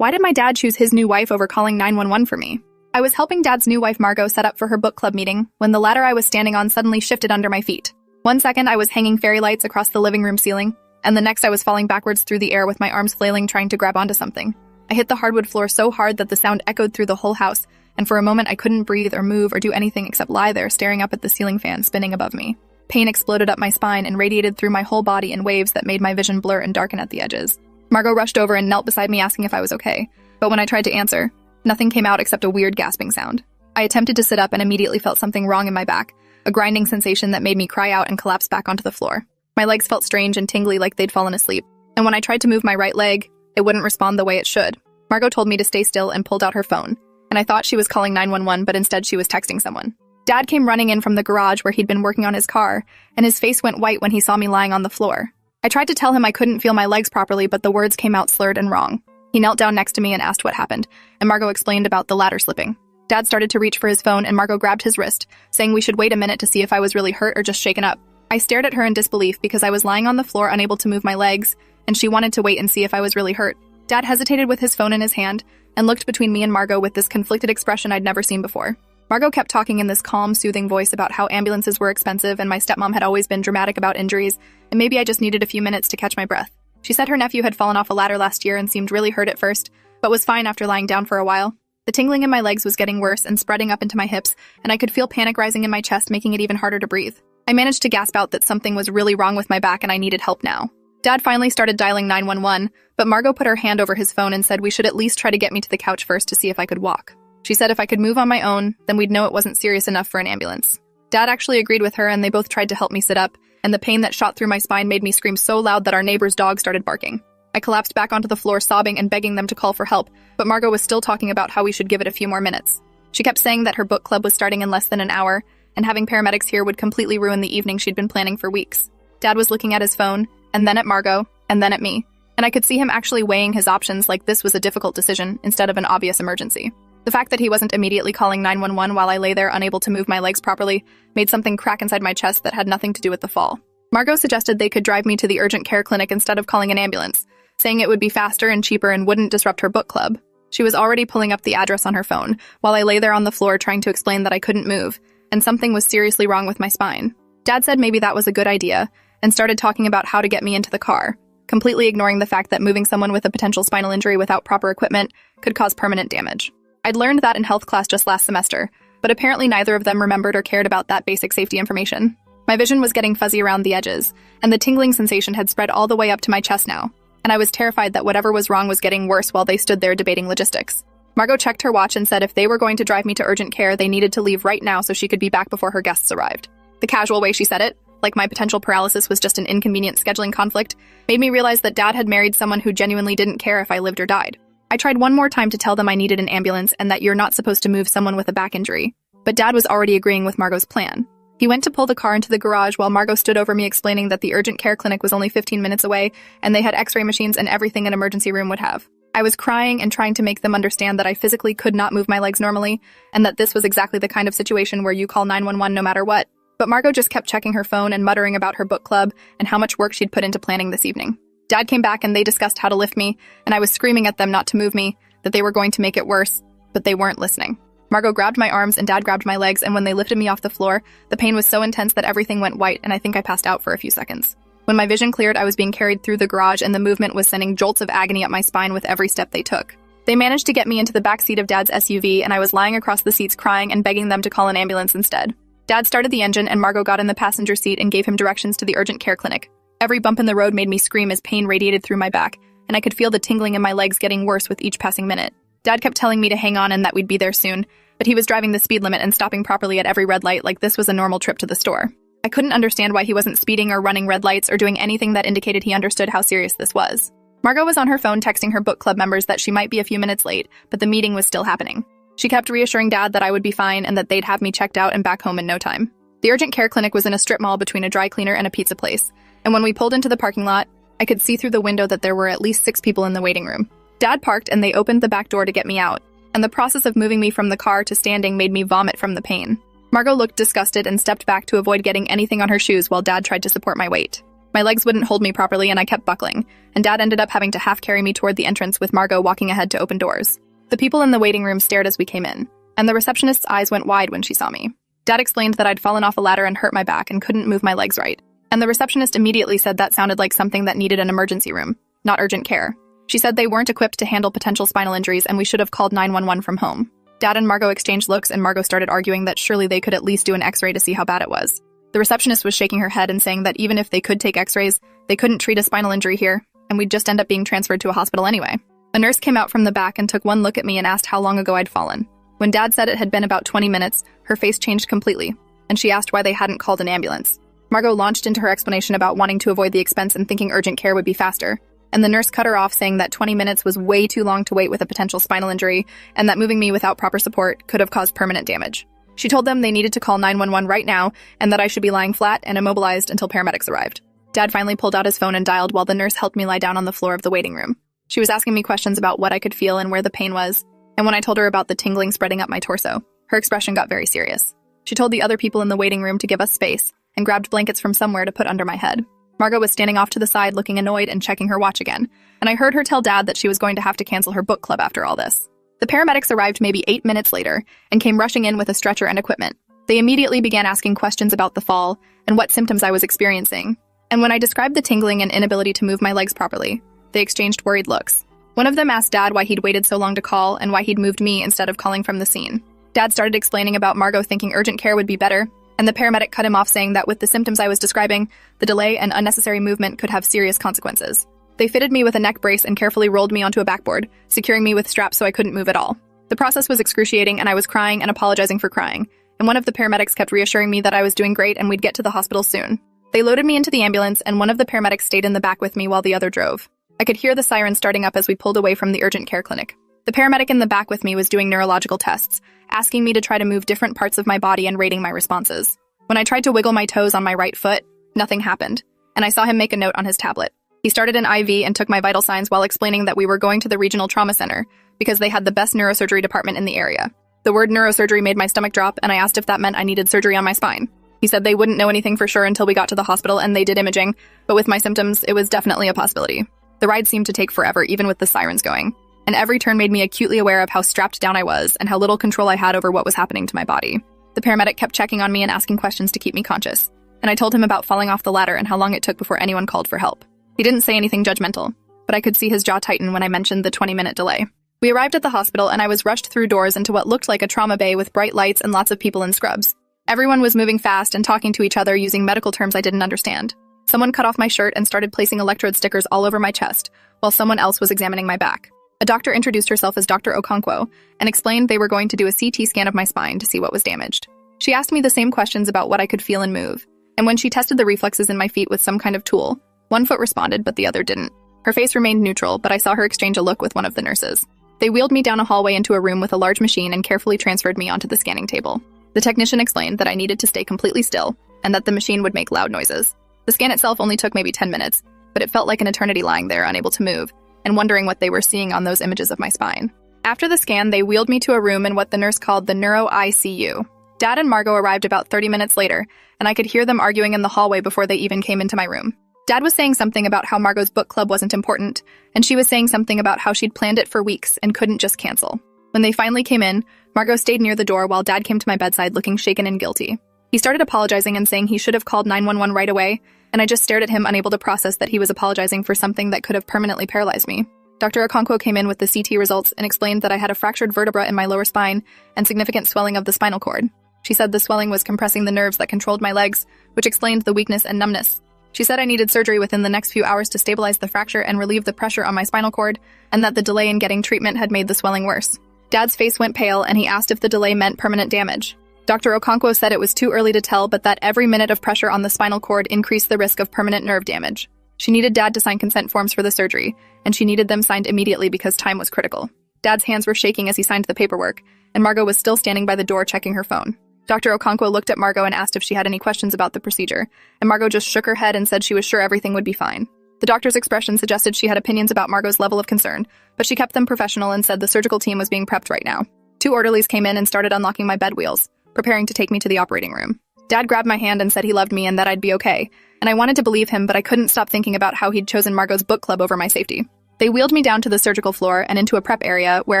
Why did my dad choose his new wife over calling 911 for me? I was helping Dad's new wife Margot set up for her book club meeting when the ladder I was standing on suddenly shifted under my feet. One second I was hanging fairy lights across the living room ceiling, and the next I was falling backwards through the air with my arms flailing trying to grab onto something. I hit the hardwood floor so hard that the sound echoed through the whole house, and for a moment I couldn't breathe or move or do anything except lie there staring up at the ceiling fan spinning above me. Pain exploded up my spine and radiated through my whole body in waves that made my vision blur and darken at the edges. Margot rushed over and knelt beside me asking if I was okay, but when I tried to answer, nothing came out except a weird gasping sound. I attempted to sit up and immediately felt something wrong in my back, a grinding sensation that made me cry out and collapse back onto the floor. My legs felt strange and tingly like they'd fallen asleep, and when I tried to move my right leg, it wouldn't respond the way it should. Margot told me to stay still and pulled out her phone, and I thought she was calling 911, but instead she was texting someone. Dad came running in from the garage where he'd been working on his car, and his face went white when he saw me lying on the floor. I tried to tell him I couldn't feel my legs properly, but the words came out slurred and wrong. He knelt down next to me and asked what happened, and Margot explained about the ladder slipping. Dad started to reach for his phone, and Margot grabbed his wrist, saying we should wait a minute to see if I was really hurt or just shaken up. I stared at her in disbelief because I was lying on the floor unable to move my legs, and she wanted to wait and see if I was really hurt. Dad hesitated with his phone in his hand and looked between me and Margot with this conflicted expression I'd never seen before. Margot kept talking in this calm, soothing voice about how ambulances were expensive and my stepmom had always been dramatic about injuries, and maybe I just needed a few minutes to catch my breath. She said her nephew had fallen off a ladder last year and seemed really hurt at first, but was fine after lying down for a while. The tingling in my legs was getting worse and spreading up into my hips, and I could feel panic rising in my chest, making it even harder to breathe. I managed to gasp out that something was really wrong with my back and I needed help now. Dad finally started dialing 911, but Margot put her hand over his phone and said we should at least try to get me to the couch first to see if I could walk. She said if I could move on my own, then we'd know it wasn't serious enough for an ambulance. Dad actually agreed with her, and they both tried to help me sit up, and the pain that shot through my spine made me scream so loud that our neighbor's dog started barking. I collapsed back onto the floor sobbing and begging them to call for help, but Margot was still talking about how we should give it a few more minutes. She kept saying that her book club was starting in less than an hour, and having paramedics here would completely ruin the evening she'd been planning for weeks. Dad was looking at his phone, and then at Margot, and then at me, and I could see him actually weighing his options like this was a difficult decision instead of an obvious emergency. The fact that he wasn't immediately calling 911 while I lay there unable to move my legs properly made something crack inside my chest that had nothing to do with the fall. Margot suggested they could drive me to the urgent care clinic instead of calling an ambulance, saying it would be faster and cheaper and wouldn't disrupt her book club. She was already pulling up the address on her phone, while I lay there on the floor trying to explain that I couldn't move, and something was seriously wrong with my spine. Dad said maybe that was a good idea, and started talking about how to get me into the car, completely ignoring the fact that moving someone with a potential spinal injury without proper equipment could cause permanent damage. I'd learned that in health class just last semester, but apparently neither of them remembered or cared about that basic safety information. My vision was getting fuzzy around the edges, and the tingling sensation had spread all the way up to my chest now, and I was terrified that whatever was wrong was getting worse while they stood there debating logistics. Margot checked her watch and said if they were going to drive me to urgent care, they needed to leave right now so she could be back before her guests arrived. The casual way she said it, like my potential paralysis was just an inconvenient scheduling conflict, made me realize that Dad had married someone who genuinely didn't care if I lived or died. I tried one more time to tell them I needed an ambulance and that you're not supposed to move someone with a back injury, but Dad was already agreeing with Margot's plan. He went to pull the car into the garage while Margot stood over me explaining that the urgent care clinic was only 15 minutes away and they had x-ray machines and everything an emergency room would have. I was crying and trying to make them understand that I physically could not move my legs normally and that this was exactly the kind of situation where you call 911 no matter what. But Margot just kept checking her phone and muttering about her book club and how much work she'd put into planning this evening. Dad came back and they discussed how to lift me, and I was screaming at them not to move me, that they were going to make it worse, but they weren't listening. Margot grabbed my arms and Dad grabbed my legs, and when they lifted me off the floor, the pain was so intense that everything went white and I think I passed out for a few seconds. When my vision cleared, I was being carried through the garage and the movement was sending jolts of agony up my spine with every step they took. They managed to get me into the back seat of Dad's SUV, and I was lying across the seats crying and begging them to call an ambulance instead. Dad started the engine and Margot got in the passenger seat and gave him directions to the urgent care clinic. Every bump in the road made me scream as pain radiated through my back, and I could feel the tingling in my legs getting worse with each passing minute. Dad kept telling me to hang on and that we'd be there soon, but he was driving the speed limit and stopping properly at every red light like this was a normal trip to the store. I couldn't understand why he wasn't speeding or running red lights or doing anything that indicated he understood how serious this was. Margot was on her phone texting her book club members that she might be a few minutes late, but the meeting was still happening. She kept reassuring Dad that I would be fine and that they'd have me checked out and back home in no time. The urgent care clinic was in a strip mall between a dry cleaner and a pizza place, and when we pulled into the parking lot, I could see through the window that there were at least 6 people in the waiting room. Dad parked and they opened the back door to get me out, and the process of moving me from the car to standing made me vomit from the pain. Margot looked disgusted and stepped back to avoid getting anything on her shoes while Dad tried to support my weight. My legs wouldn't hold me properly and I kept buckling, and Dad ended up having to half carry me toward the entrance with Margot walking ahead to open doors. The people in the waiting room stared as we came in, and the receptionist's eyes went wide when she saw me. Dad explained that I'd fallen off a ladder and hurt my back and couldn't move my legs right, and the receptionist immediately said that sounded like something that needed an emergency room, not urgent care. She said they weren't equipped to handle potential spinal injuries and we should have called 911 from home. Dad and Margot exchanged looks and Margot started arguing that surely they could at least do an x-ray to see how bad it was. The receptionist was shaking her head and saying that even if they could take x-rays, they couldn't treat a spinal injury here, and we'd just end up being transferred to a hospital anyway. A nurse came out from the back and took one look at me and asked how long ago I'd fallen. When Dad said it had been about 20 minutes, her face changed completely, and she asked why they hadn't called an ambulance. Margot launched into her explanation about wanting to avoid the expense and thinking urgent care would be faster, and the nurse cut her off saying that 20 minutes was way too long to wait with a potential spinal injury, and that moving me without proper support could have caused permanent damage. She told them they needed to call 911 right now, and that I should be lying flat and immobilized until paramedics arrived. Dad finally pulled out his phone and dialed while the nurse helped me lie down on the floor of the waiting room. She was asking me questions about what I could feel and where the pain was, and when I told her about the tingling spreading up my torso, her expression got very serious. She told the other people in the waiting room to give us space, and grabbed blankets from somewhere to put under my head. Margot was standing off to the side looking annoyed and checking her watch again, and I heard her tell Dad that she was going to have to cancel her book club after all this. The paramedics arrived maybe 8 minutes later and came rushing in with a stretcher and equipment. They immediately began asking questions about the fall and what symptoms I was experiencing. And when I described the tingling and inability to move my legs properly, they exchanged worried looks. One of them asked Dad why he'd waited so long to call and why he'd moved me instead of calling from the scene. Dad started explaining about Margot thinking urgent care would be better, and the paramedic cut him off saying that with the symptoms I was describing, the delay and unnecessary movement could have serious consequences. They fitted me with a neck brace and carefully rolled me onto a backboard, securing me with straps so I couldn't move at all. The process was excruciating and I was crying and apologizing for crying, and one of the paramedics kept reassuring me that I was doing great and we'd get to the hospital soon. They loaded me into the ambulance and one of the paramedics stayed in the back with me while the other drove. I could hear the siren starting up as we pulled away from the urgent care clinic. The paramedic in the back with me was doing neurological tests, asking me to try to move different parts of my body and rating my responses. When I tried to wiggle my toes on my right foot, nothing happened, and I saw him make a note on his tablet. He started an IV and took my vital signs while explaining that we were going to the regional trauma center because they had the best neurosurgery department in the area. The word neurosurgery made my stomach drop, and I asked if that meant I needed surgery on my spine. He said they wouldn't know anything for sure until we got to the hospital and they did imaging, but with my symptoms, it was definitely a possibility. The ride seemed to take forever, even with the sirens going, and every turn made me acutely aware of how strapped down I was and how little control I had over what was happening to my body. The paramedic kept checking on me and asking questions to keep me conscious, and I told him about falling off the ladder and how long it took before anyone called for help. He didn't say anything judgmental, but I could see his jaw tighten when I mentioned the 20-minute delay. We arrived at the hospital and I was rushed through doors into what looked like a trauma bay with bright lights and lots of people in scrubs. Everyone was moving fast and talking to each other using medical terms I didn't understand. Someone cut off my shirt and started placing electrode stickers all over my chest, while someone else was examining my back. A doctor introduced herself as Dr. Okonkwo and explained they were going to do a CT scan of my spine to see what was damaged. She asked me the same questions about what I could feel and move, and when she tested the reflexes in my feet with some kind of tool, one foot responded but the other didn't. Her face remained neutral, but I saw her exchange a look with one of the nurses. They wheeled me down a hallway into a room with a large machine and carefully transferred me onto the scanning table. The technician explained that I needed to stay completely still, and that the machine would make loud noises. The scan itself only took maybe 10 minutes, but it felt like an eternity lying there, unable to move, and wondering what they were seeing on those images of my spine. After the scan, they wheeled me to a room in what the nurse called the Neuro ICU. Dad and Margot arrived about 30 minutes later, and I could hear them arguing in the hallway before they even came into my room. Dad was saying something about how Margot's book club wasn't important, and she was saying something about how she'd planned it for weeks and couldn't just cancel. When they finally came in, Margot stayed near the door while Dad came to my bedside looking shaken and guilty. He started apologizing and saying he should have called 911 right away, and I just stared at him, unable to process that he was apologizing for something that could have permanently paralyzed me. Dr. Okonkwo came in with the CT results and explained that I had a fractured vertebra in my lower spine and significant swelling of the spinal cord. She said the swelling was compressing the nerves that controlled my legs, which explained the weakness and numbness. She said I needed surgery within the next few hours to stabilize the fracture and relieve the pressure on my spinal cord, and that the delay in getting treatment had made the swelling worse. Dad's face went pale, and he asked if the delay meant permanent damage. Dr. Okonkwo said it was too early to tell, but that every minute of pressure on the spinal cord increased the risk of permanent nerve damage. She needed Dad to sign consent forms for the surgery, and she needed them signed immediately because time was critical. Dad's hands were shaking as he signed the paperwork, and Margot was still standing by the door checking her phone. Dr. Okonkwo looked at Margot and asked if she had any questions about the procedure, and Margot just shook her head and said she was sure everything would be fine. The doctor's expression suggested she had opinions about Margot's level of concern, but she kept them professional and said the surgical team was being prepped right now. 2 orderlies came in and started unlocking my bed wheels, preparing to take me to the operating room. Dad grabbed my hand and said he loved me and that I'd be okay, and I wanted to believe him, but I couldn't stop thinking about how he'd chosen Margot's book club over my safety. They wheeled me down to the surgical floor and into a prep area where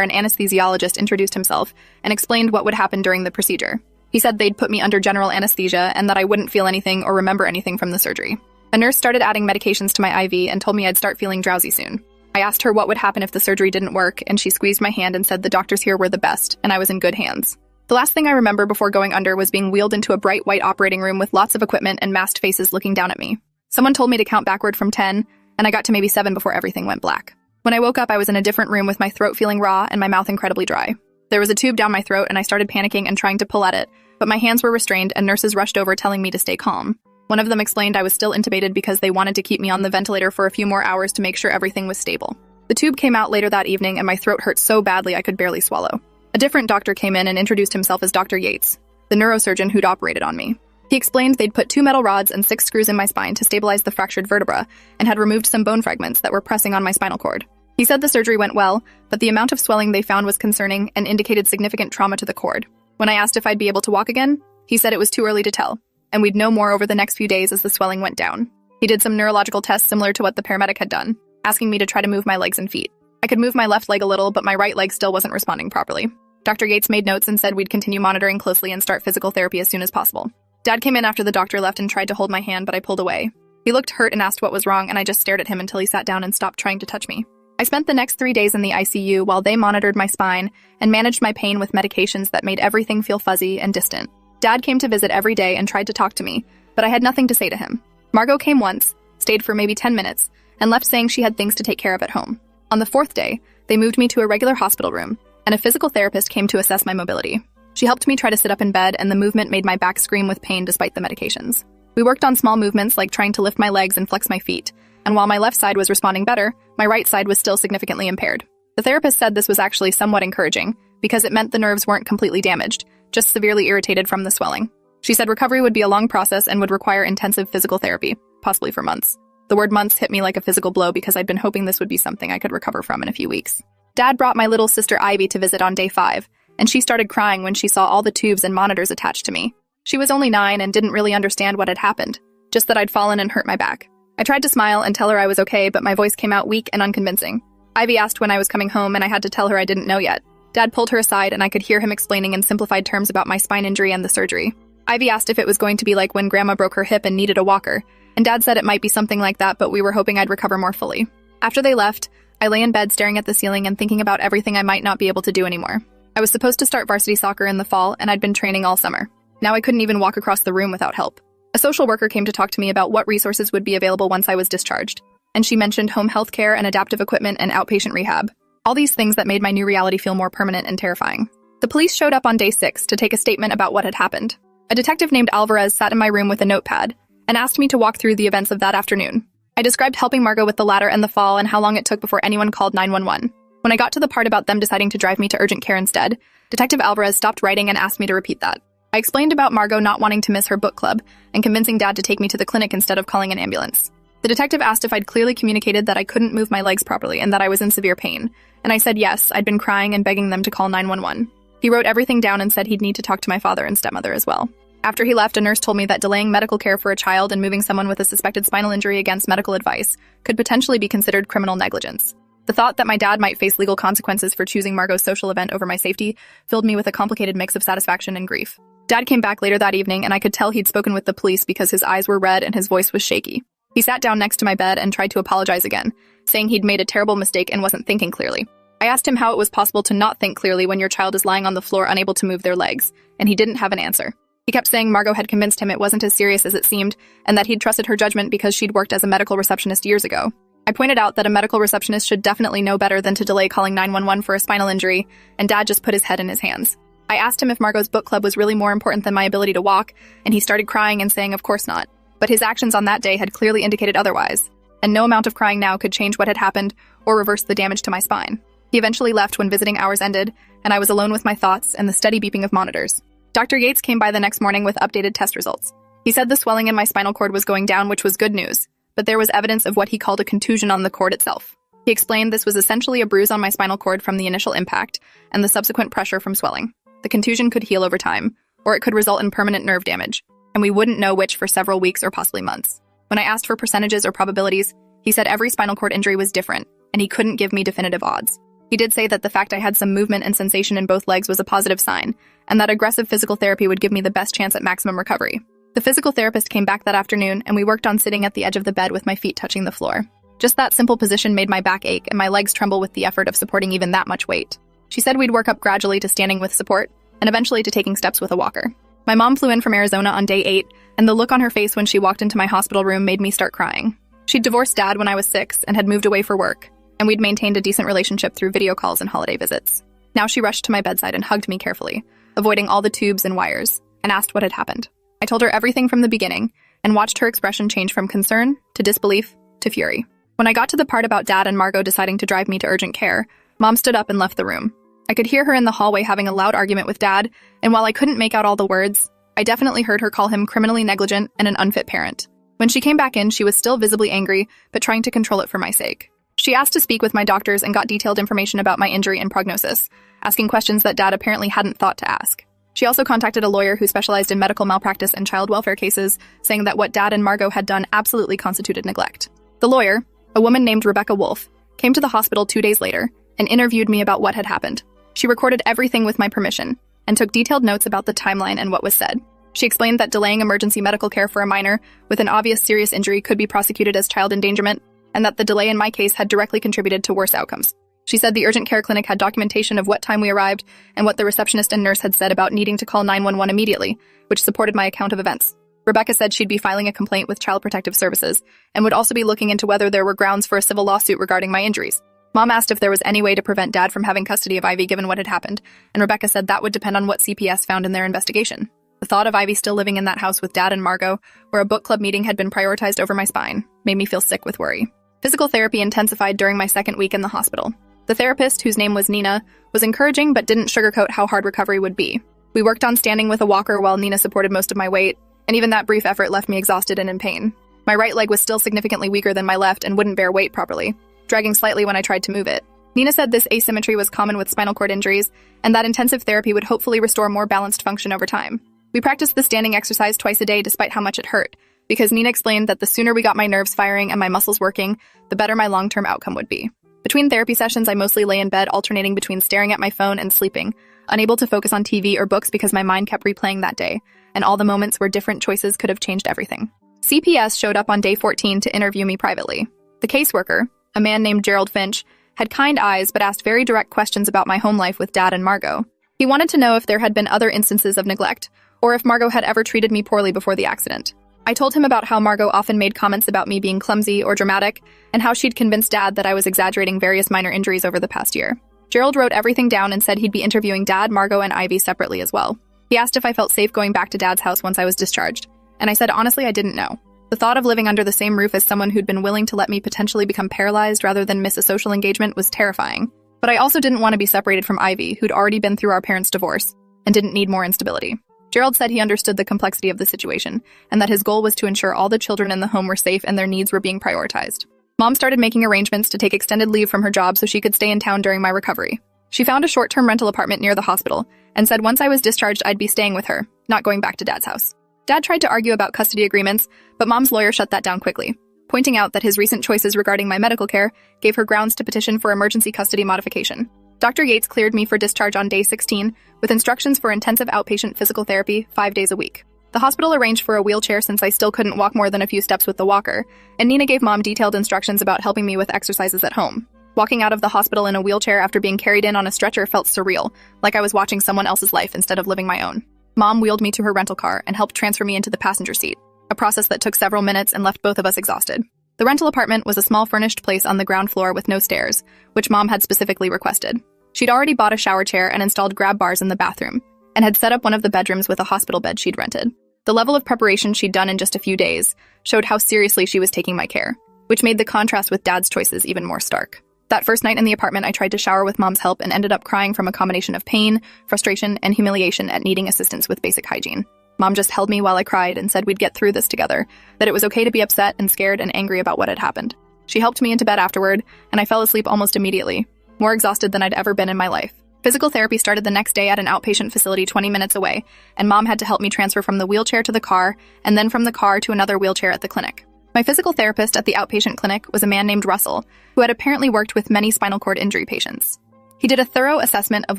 an anesthesiologist introduced himself and explained what would happen during the procedure. He said they'd put me under general anesthesia and that I wouldn't feel anything or remember anything from the surgery. A nurse started adding medications to my IV and told me I'd start feeling drowsy soon. I asked her what would happen if the surgery didn't work, and she squeezed my hand and said the doctors here were the best, and I was in good hands. The last thing I remember before going under was being wheeled into a bright white operating room with lots of equipment and masked faces looking down at me. Someone told me to count backward from 10, and I got to maybe 7 before everything went black. When I woke up, I was in a different room with my throat feeling raw and my mouth incredibly dry. There was a tube down my throat, and I started panicking and trying to pull at it, but my hands were restrained and nurses rushed over telling me to stay calm. One of them explained I was still intubated because they wanted to keep me on the ventilator for a few more hours to make sure everything was stable. The tube came out later that evening and my throat hurt so badly I could barely swallow. A different doctor came in and introduced himself as Dr. Yates, the neurosurgeon who'd operated on me. He explained they'd put 2 metal rods and 6 screws in my spine to stabilize the fractured vertebra and had removed some bone fragments that were pressing on my spinal cord. He said the surgery went well, but the amount of swelling they found was concerning and indicated significant trauma to the cord. When I asked if I'd be able to walk again, he said it was too early to tell, and we'd know more over the next few days as the swelling went down. He did some neurological tests similar to what the paramedic had done, asking me to try to move my legs and feet. I could move my left leg a little, but my right leg still wasn't responding properly. Dr. Yates made notes and said we'd continue monitoring closely and start physical therapy as soon as possible. Dad came in after the doctor left and tried to hold my hand, but I pulled away. He looked hurt and asked what was wrong, and I just stared at him until he sat down and stopped trying to touch me. I spent the next 3 days in the ICU while they monitored my spine and managed my pain with medications that made everything feel fuzzy and distant. Dad came to visit every day and tried to talk to me, but I had nothing to say to him. Margot came once, stayed for maybe 10 minutes, and left saying she had things to take care of at home. On the 4th day, they moved me to a regular hospital room, and a physical therapist came to assess my mobility. She helped me try to sit up in bed, and the movement made my back scream with pain despite the medications. We worked on small movements like trying to lift my legs and flex my feet, and while my left side was responding better, my right side was still significantly impaired. The therapist said this was actually somewhat encouraging, because it meant the nerves weren't completely damaged, just severely irritated from the swelling. She said recovery would be a long process and would require intensive physical therapy, possibly for months. The word months hit me like a physical blow because I'd been hoping this would be something I could recover from in a few weeks. Dad brought my little sister Ivy to visit on day 5, and she started crying when she saw all the tubes and monitors attached to me. She was only 9 and didn't really understand what had happened, just that I'd fallen and hurt my back. I tried to smile and tell her I was okay, but my voice came out weak and unconvincing. Ivy asked when I was coming home, and I had to tell her I didn't know yet. Dad pulled her aside, and I could hear him explaining in simplified terms about my spine injury and the surgery. Ivy asked if it was going to be like when Grandma broke her hip and needed a walker, and Dad said it might be something like that, but we were hoping I'd recover more fully. After they left, I lay in bed staring at the ceiling and thinking about everything I might not be able to do anymore. I was supposed to start varsity soccer in the fall, and I'd been training all summer. Now I couldn't even walk across the room without help. A social worker came to talk to me about what resources would be available once I was discharged, and she mentioned home health care and adaptive equipment and outpatient rehab. All these things that made my new reality feel more permanent and terrifying. The police showed up on day 6 to take a statement about what had happened. A detective named Alvarez sat in my room with a notepad and asked me to walk through the events of that afternoon. I described helping Margot with the ladder and the fall and how long it took before anyone called 911. When I got to the part about them deciding to drive me to urgent care instead, Detective Alvarez stopped writing and asked me to repeat that. I explained about Margot not wanting to miss her book club and convincing Dad to take me to the clinic instead of calling an ambulance. The detective asked if I'd clearly communicated that I couldn't move my legs properly and that I was in severe pain, and I said yes, I'd been crying and begging them to call 911. He wrote everything down and said he'd need to talk to my father and stepmother as well. After he left, a nurse told me that delaying medical care for a child and moving someone with a suspected spinal injury against medical advice could potentially be considered criminal negligence. The thought that my dad might face legal consequences for choosing Margot's social event over my safety filled me with a complicated mix of satisfaction and grief. Dad came back later that evening, and I could tell he'd spoken with the police because his eyes were red and his voice was shaky. He sat down next to my bed and tried to apologize again, saying he'd made a terrible mistake and wasn't thinking clearly. I asked him how it was possible to not think clearly when your child is lying on the floor unable to move their legs, and he didn't have an answer. He kept saying Margot had convinced him it wasn't as serious as it seemed, and that he'd trusted her judgment because she'd worked as a medical receptionist years ago. I pointed out that a medical receptionist should definitely know better than to delay calling 911 for a spinal injury, and Dad just put his head in his hands. I asked him if Margot's book club was really more important than my ability to walk, and he started crying and saying of course not. But his actions on that day had clearly indicated otherwise, and no amount of crying now could change what had happened or reverse the damage to my spine. He eventually left when visiting hours ended, and I was alone with my thoughts and the steady beeping of monitors. Dr. Yates came by the next morning with updated test results. He said the swelling in my spinal cord was going down, which was good news, but there was evidence of what he called a contusion on the cord itself. He explained this was essentially a bruise on my spinal cord from the initial impact and the subsequent pressure from swelling. The contusion could heal over time, or it could result in permanent nerve damage. and we wouldn't know which for several weeks or possibly months. When I asked for percentages or probabilities, he said every spinal cord injury was different, and he couldn't give me definitive odds. He did say that the fact I had some movement and sensation in both legs was a positive sign, and that aggressive physical therapy would give me the best chance at maximum recovery. The physical therapist came back that afternoon, and we worked on sitting at the edge of the bed with my feet touching the floor. Just that simple position made my back ache and my legs tremble with the effort of supporting even that much weight. She said we'd work up gradually to standing with support, and eventually to taking steps with a walker. My mom flew in from Arizona on day 8, and the look on her face when she walked into my hospital room made me start crying. She'd divorced Dad when I was 6 and had moved away for work, and we'd maintained a decent relationship through video calls and holiday visits. Now she rushed to my bedside and hugged me carefully, avoiding all the tubes and wires, and asked what had happened. I told her everything from the beginning, and watched her expression change from concern to disbelief to fury. When I got to the part about Dad and Margot deciding to drive me to urgent care, Mom stood up and left the room. I could hear her in the hallway having a loud argument with Dad, and while I couldn't make out all the words, I definitely heard her call him criminally negligent and an unfit parent. When she came back in, she was still visibly angry, but trying to control it for my sake. She asked to speak with my doctors and got detailed information about my injury and prognosis, asking questions that Dad apparently hadn't thought to ask. She also contacted a lawyer who specialized in medical malpractice and child welfare cases, saying that what Dad and Margot had done absolutely constituted neglect. The lawyer, a woman named Rebecca Wolf, came to the hospital 2 days later and interviewed me about what had happened. She recorded everything with my permission and took detailed notes about the timeline and what was said. She explained that delaying emergency medical care for a minor with an obvious serious injury could be prosecuted as child endangerment, and that the delay in my case had directly contributed to worse outcomes. She said the urgent care clinic had documentation of what time we arrived and what the receptionist and nurse had said about needing to call 911 immediately, which supported my account of events. Rebecca said she'd be filing a complaint with Child Protective Services and would also be looking into whether there were grounds for a civil lawsuit regarding my injuries. Mom asked if there was any way to prevent Dad from having custody of Ivy given what had happened, and Rebecca said that would depend on what CPS found in their investigation. The thought of Ivy still living in that house with Dad and Margot, where a book club meeting had been prioritized over my spine, made me feel sick with worry. Physical therapy intensified during my second week in the hospital. The therapist, whose name was Nina, was encouraging but didn't sugarcoat how hard recovery would be. We worked on standing with a walker while Nina supported most of my weight, and even that brief effort left me exhausted and in pain. My right leg was still significantly weaker than my left and wouldn't bear weight properly, dragging slightly when I tried to move it. Nina said this asymmetry was common with spinal cord injuries, and that intensive therapy would hopefully restore more balanced function over time. We practiced the standing exercise twice a day despite how much it hurt, because Nina explained that the sooner we got my nerves firing and my muscles working, the better my long-term outcome would be. Between therapy sessions, I mostly lay in bed alternating between staring at my phone and sleeping, unable to focus on TV or books because my mind kept replaying that day, and all the moments where different choices could have changed everything. CPS showed up on day 14 to interview me privately. The caseworker, a man named Gerald Finch, had kind eyes but asked very direct questions about my home life with Dad and Margot. He wanted to know if there had been other instances of neglect, or if Margot had ever treated me poorly before the accident. I told him about how Margot often made comments about me being clumsy or dramatic, and how she'd convinced Dad that I was exaggerating various minor injuries over the past year. Gerald wrote everything down and said he'd be interviewing Dad, Margot, and Ivy separately as well. He asked if I felt safe going back to Dad's house once I was discharged, and I said honestly I didn't know. The thought of living under the same roof as someone who'd been willing to let me potentially become paralyzed rather than miss a social engagement was terrifying. But I also didn't want to be separated from Ivy, who'd already been through our parents' divorce, and didn't need more instability. Gerald said he understood the complexity of the situation, and that his goal was to ensure all the children in the home were safe and their needs were being prioritized. Mom started making arrangements to take extended leave from her job so she could stay in town during my recovery. She found a short-term rental apartment near the hospital, and said once I was discharged I'd be staying with her, not going back to Dad's house. Dad tried to argue about custody agreements, but Mom's lawyer shut that down quickly, pointing out that his recent choices regarding my medical care gave her grounds to petition for emergency custody modification. Dr. Yates cleared me for discharge on day 16, with instructions for intensive outpatient physical therapy 5 days a week. The hospital arranged for a wheelchair since I still couldn't walk more than a few steps with the walker, and Nina gave Mom detailed instructions about helping me with exercises at home. Walking out of the hospital in a wheelchair after being carried in on a stretcher felt surreal, like I was watching someone else's life instead of living my own. Mom wheeled me to her rental car and helped transfer me into the passenger seat, a process that took several minutes and left both of us exhausted. The rental apartment was a small furnished place on the ground floor with no stairs, which Mom had specifically requested. She'd already bought a shower chair and installed grab bars in the bathroom, and had set up one of the bedrooms with a hospital bed she'd rented. The level of preparation she'd done in just a few days showed how seriously she was taking my care, which made the contrast with Dad's choices even more stark. That first night in the apartment, I tried to shower with Mom's help and ended up crying from a combination of pain, frustration, and humiliation at needing assistance with basic hygiene. Mom just held me while I cried and said we'd get through this together, that it was okay to be upset and scared and angry about what had happened. She helped me into bed afterward, and I fell asleep almost immediately, more exhausted than I'd ever been in my life. Physical therapy started the next day at an outpatient facility 20 minutes away, and Mom had to help me transfer from the wheelchair to the car, and then from the car to another wheelchair at the clinic. My physical therapist at the outpatient clinic was a man named Russell, who had apparently worked with many spinal cord injury patients. He did a thorough assessment of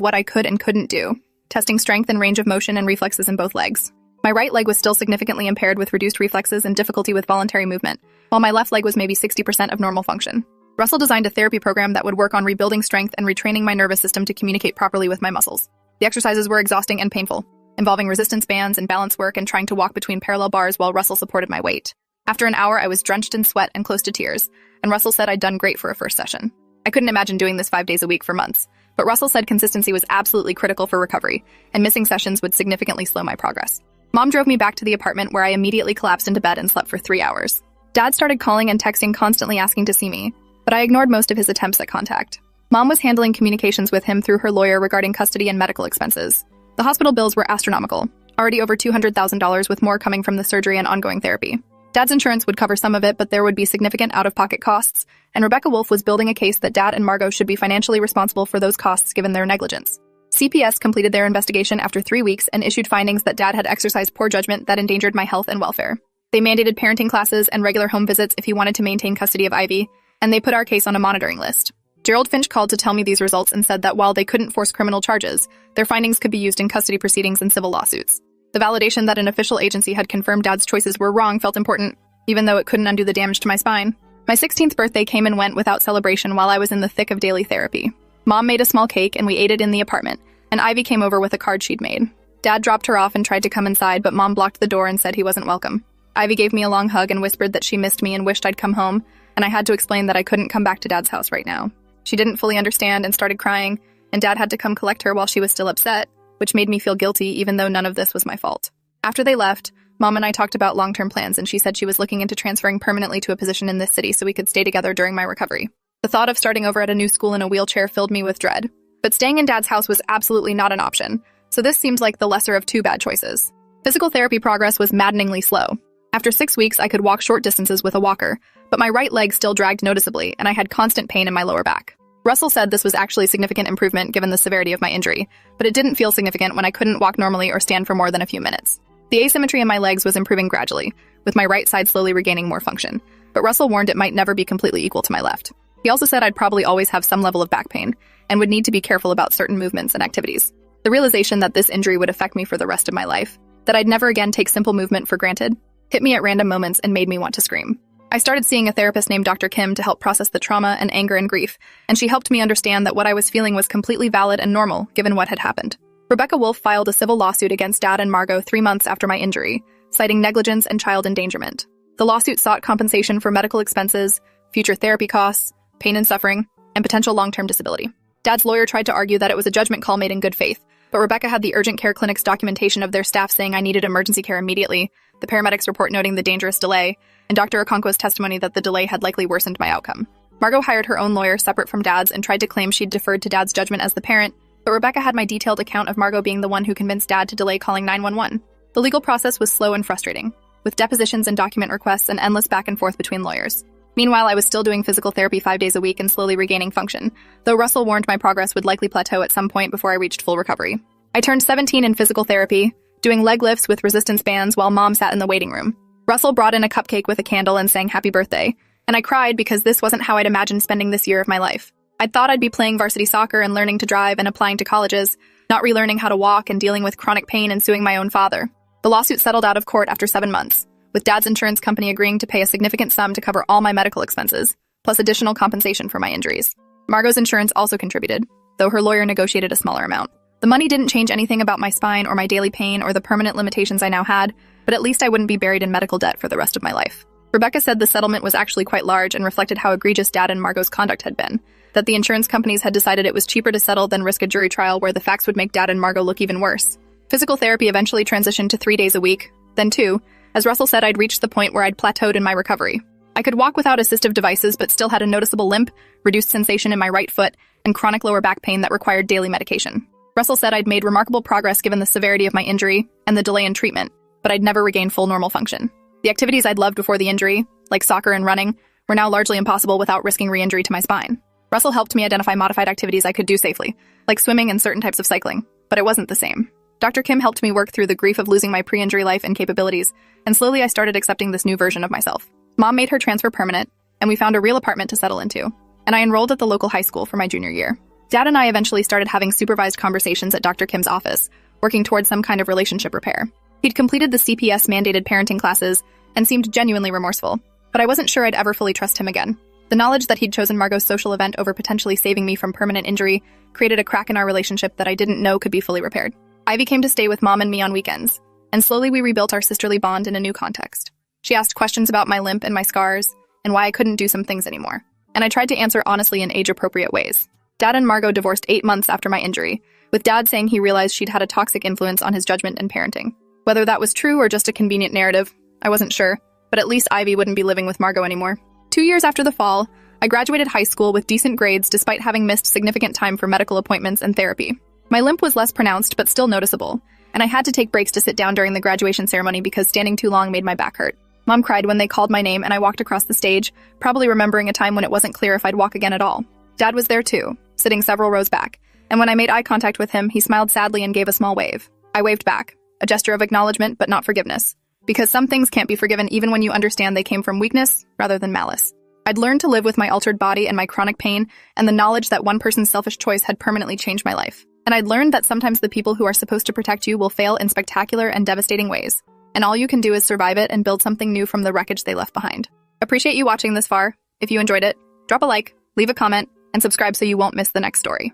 what I could and couldn't do, testing strength and range of motion and reflexes in both legs. My right leg was still significantly impaired with reduced reflexes and difficulty with voluntary movement, while my left leg was maybe 60% of normal function. Russell designed a therapy program that would work on rebuilding strength and retraining my nervous system to communicate properly with my muscles. The exercises were exhausting and painful, involving resistance bands and balance work and trying to walk between parallel bars while Russell supported my weight. After an hour, I was drenched in sweat and close to tears, and Russell said I'd done great for a first session. I couldn't imagine doing this 5 days a week for months, but Russell said consistency was absolutely critical for recovery, and missing sessions would significantly slow my progress. Mom drove me back to the apartment where I immediately collapsed into bed and slept for 3 hours. Dad started calling and texting constantly asking to see me, but I ignored most of his attempts at contact. Mom was handling communications with him through her lawyer regarding custody and medical expenses. The hospital bills were astronomical, already over $200,000 with more coming from the surgery and ongoing therapy. Dad's insurance would cover some of it, but there would be significant out-of-pocket costs, and Rebecca Wolf was building a case that Dad and Margot should be financially responsible for those costs given their negligence. CPS completed their investigation after 3 weeks and issued findings that Dad had exercised poor judgment that endangered my health and welfare. They mandated parenting classes and regular home visits if he wanted to maintain custody of Ivy, and they put our case on a monitoring list. Gerald Finch called to tell me these results and said that while they couldn't force criminal charges, their findings could be used in custody proceedings and civil lawsuits. The validation that an official agency had confirmed Dad's choices were wrong felt important, even though it couldn't undo the damage to my spine. My 16th birthday came and went without celebration while I was in the thick of daily therapy. Mom made a small cake and we ate it in the apartment, and Ivy came over with a card she'd made. Dad dropped her off and tried to come inside, but Mom blocked the door and said he wasn't welcome. Ivy gave me a long hug and whispered that she missed me and wished I'd come home, and I had to explain that I couldn't come back to Dad's house right now. She didn't fully understand and started crying, and Dad had to come collect her while she was still upset, which made me feel guilty even though none of this was my fault. After they left, Mom and I talked about long-term plans, and she said she was looking into transferring permanently to a position in this city so we could stay together during my recovery. The thought of starting over at a new school in a wheelchair filled me with dread. But staying in Dad's house was absolutely not an option, so this seems like the lesser of two bad choices. Physical therapy progress was maddeningly slow. After 6 weeks, I could walk short distances with a walker, but my right leg still dragged noticeably, and I had constant pain in my lower back. Russell said this was actually significant improvement given the severity of my injury, but it didn't feel significant when I couldn't walk normally or stand for more than a few minutes. The asymmetry in my legs was improving gradually, with my right side slowly regaining more function, but Russell warned it might never be completely equal to my left. He also said I'd probably always have some level of back pain, and would need to be careful about certain movements and activities. The realization that this injury would affect me for the rest of my life, that I'd never again take simple movement for granted, hit me at random moments and made me want to scream. I started seeing a therapist named Dr. Kim to help process the trauma and anger and grief, and she helped me understand that what I was feeling was completely valid and normal given what had happened. Rebecca Wolf filed a civil lawsuit against Dad and Margot 3 months after my injury, citing negligence and child endangerment. The lawsuit sought compensation for medical expenses, future therapy costs, pain and suffering, and potential long-term disability. Dad's lawyer tried to argue that it was a judgment call made in good faith, but Rebecca had the urgent care clinic's documentation of their staff saying I needed emergency care immediately, the paramedics' report noting the dangerous delay, and Dr. Okonkwo's testimony that the delay had likely worsened my outcome. Margot hired her own lawyer separate from Dad's and tried to claim she'd deferred to Dad's judgment as the parent, but Rebecca had my detailed account of Margot being the one who convinced Dad to delay calling 911. The legal process was slow and frustrating, with depositions and document requests and endless back and forth between lawyers. Meanwhile, I was still doing physical therapy 5 days a week and slowly regaining function, though Russell warned my progress would likely plateau at some point before I reached full recovery. I turned 17 in physical therapy, doing leg lifts with resistance bands while Mom sat in the waiting room. Russell brought in a cupcake with a candle and sang happy birthday, and I cried because this wasn't how I'd imagined spending this year of my life. I'd thought I'd be playing varsity soccer and learning to drive and applying to colleges, not relearning how to walk and dealing with chronic pain and suing my own father. The lawsuit settled out of court after 7 months, with Dad's insurance company agreeing to pay a significant sum to cover all my medical expenses, plus additional compensation for my injuries. Margot's insurance also contributed, though her lawyer negotiated a smaller amount. The money didn't change anything about my spine or my daily pain or the permanent limitations I now had, but at least I wouldn't be buried in medical debt for the rest of my life. Rebecca said the settlement was actually quite large and reflected how egregious Dad and Margot's conduct had been, that the insurance companies had decided it was cheaper to settle than risk a jury trial where the facts would make Dad and Margot look even worse. Physical therapy eventually transitioned to 3 days a week, then 2. As Russell said, I'd reached the point where I'd plateaued in my recovery. I could walk without assistive devices but still had a noticeable limp, reduced sensation in my right foot, and chronic lower back pain that required daily medication. Russell said I'd made remarkable progress given the severity of my injury and the delay in treatment, but I'd never regained full normal function. The activities I'd loved before the injury, like soccer and running, were now largely impossible without risking re-injury to my spine. Russell helped me identify modified activities I could do safely, like swimming and certain types of cycling, but it wasn't the same. Dr. Kim helped me work through the grief of losing my pre-injury life and capabilities, and slowly I started accepting this new version of myself. Mom made her transfer permanent, and we found a real apartment to settle into, and I enrolled at the local high school for my junior year. Dad and I eventually started having supervised conversations at Dr. Kim's office, working towards some kind of relationship repair. He'd completed the CPS-mandated parenting classes and seemed genuinely remorseful, but I wasn't sure I'd ever fully trust him again. The knowledge that he'd chosen Margot's social event over potentially saving me from permanent injury created a crack in our relationship that I didn't know could be fully repaired. Ivy came to stay with Mom and me on weekends, and slowly we rebuilt our sisterly bond in a new context. She asked questions about my limp and my scars, and why I couldn't do some things anymore, and I tried to answer honestly in age-appropriate ways. Dad and Margot divorced 8 months after my injury, with Dad saying he realized she'd had a toxic influence on his judgment and parenting. Whether that was true or just a convenient narrative, I wasn't sure, but at least Ivy wouldn't be living with Margot anymore. 2 years after the fall, I graduated high school with decent grades despite having missed significant time for medical appointments and therapy. My limp was less pronounced but still noticeable, and I had to take breaks to sit down during the graduation ceremony because standing too long made my back hurt. Mom cried when they called my name and I walked across the stage, probably remembering a time when it wasn't clear if I'd walk again at all. Dad was there too, sitting several rows back, and when I made eye contact with him, he smiled sadly and gave a small wave. I waved back, a gesture of acknowledgement but not forgiveness, because some things can't be forgiven even when you understand they came from weakness rather than malice. I'd learned to live with my altered body and my chronic pain and the knowledge that one person's selfish choice had permanently changed my life. And I'd learned that sometimes the people who are supposed to protect you will fail in spectacular and devastating ways, and all you can do is survive it and build something new from the wreckage they left behind. Appreciate you watching this far. If you enjoyed it, drop a like, leave a comment, and subscribe so you won't miss the next story.